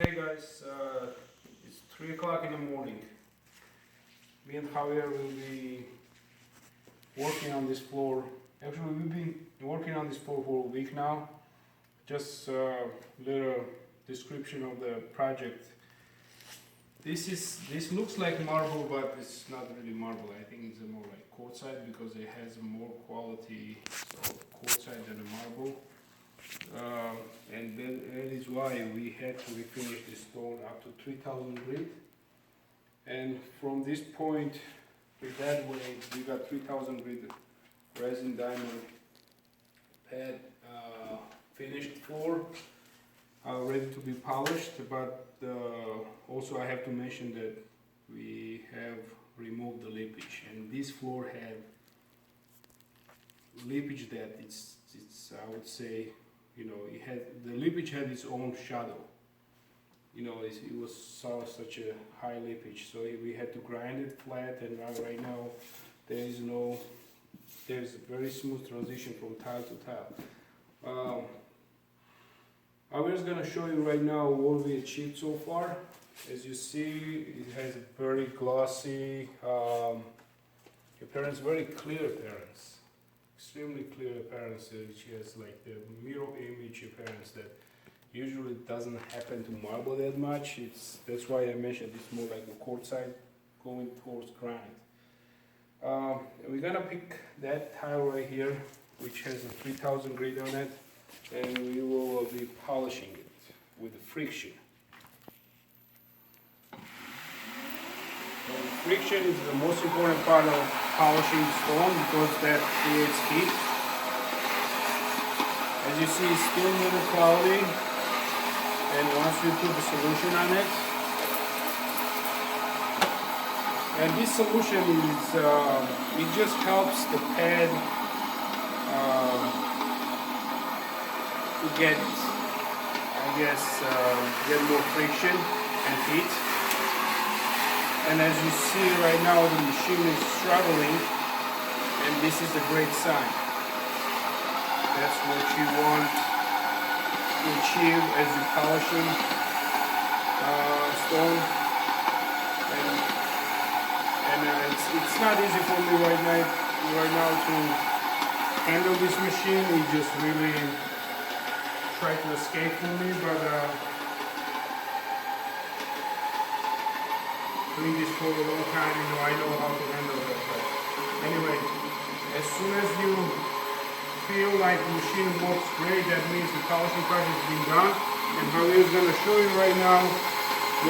Hey guys, it's 3 o'clock in the morning. Me and Javier will be working on this floor. Actually, we've been working on this floor for a week now. Just a little description of the project. This looks like marble, but it's not really marble. I think it's more like quartzite because it has more quality of quartzite than a marble. And that is why we had to refinish the stone up to 3000 grit. And from this point, with that way, we got 3000 grit resin diamond pad finished floor, ready to be polished. But also I have to mention that we have removed the leakage, and this floor had leakage that it's I would say, you know, the leakage had its own shadow. You know, it was such a high leakage, so we had to grind it flat. And right now there's a very smooth transition from tile to tile. I was gonna show you right now what we achieved so far. As you see, it has a very glossy appearance, very clear appearance. Extremely clear appearance, which has like the mirror image appearance that usually doesn't happen to marble that much. That's why I mentioned it's more like a quartzite going towards granite. We're gonna pick that tile right here, which has a 3000 grit on it, and we will be polishing it with the friction. And friction is the most important part of polishing stone because that creates heat. As you see, it's still a little cloudy, and once we put the solution on it, and this solution is it just helps the pad to get, I guess, get more friction and heat. And as you see right now, the machine is struggling, and this is a great sign. That's what you want to achieve as you're polishing stone. And it's not easy for me right now to handle this machine. It just really tried to escape from me, but doing this for a long time, you know, I know how to handle that. But anyway, as soon as you feel like the machine works great, that means the polishing project has been done. And Javier is going to show you right now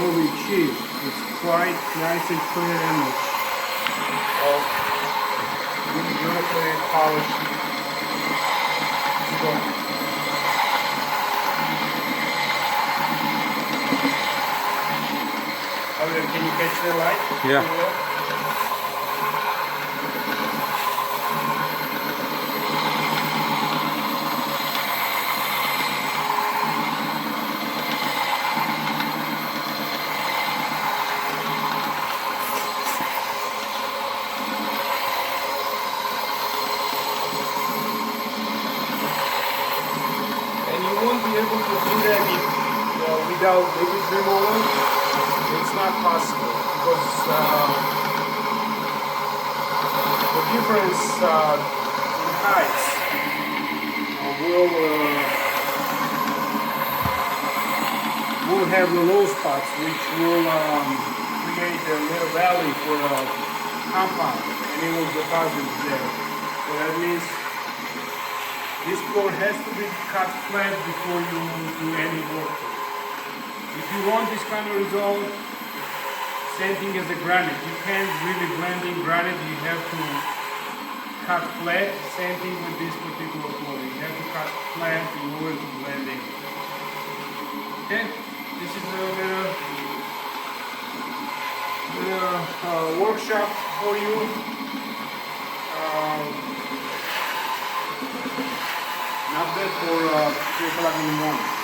what we achieved. It's quite nice and clear image of beautifully polished stone. Can you catch the light? Yeah. And you won't be able to do that without leakage removal. It's not possible because the difference in heights will have the low spots, which will create a little valley for a compound, and it will deposit there. So that means this floor has to be cut flat before you do any work. If you want this kind of result, same thing as the granite. You can't really blend in granite, you have to cut flat. Same thing with this particular floor. You have to cut flat in order to blend in. Okay, this is a little workshop for you. Not bad for 3 o'clock in the morning.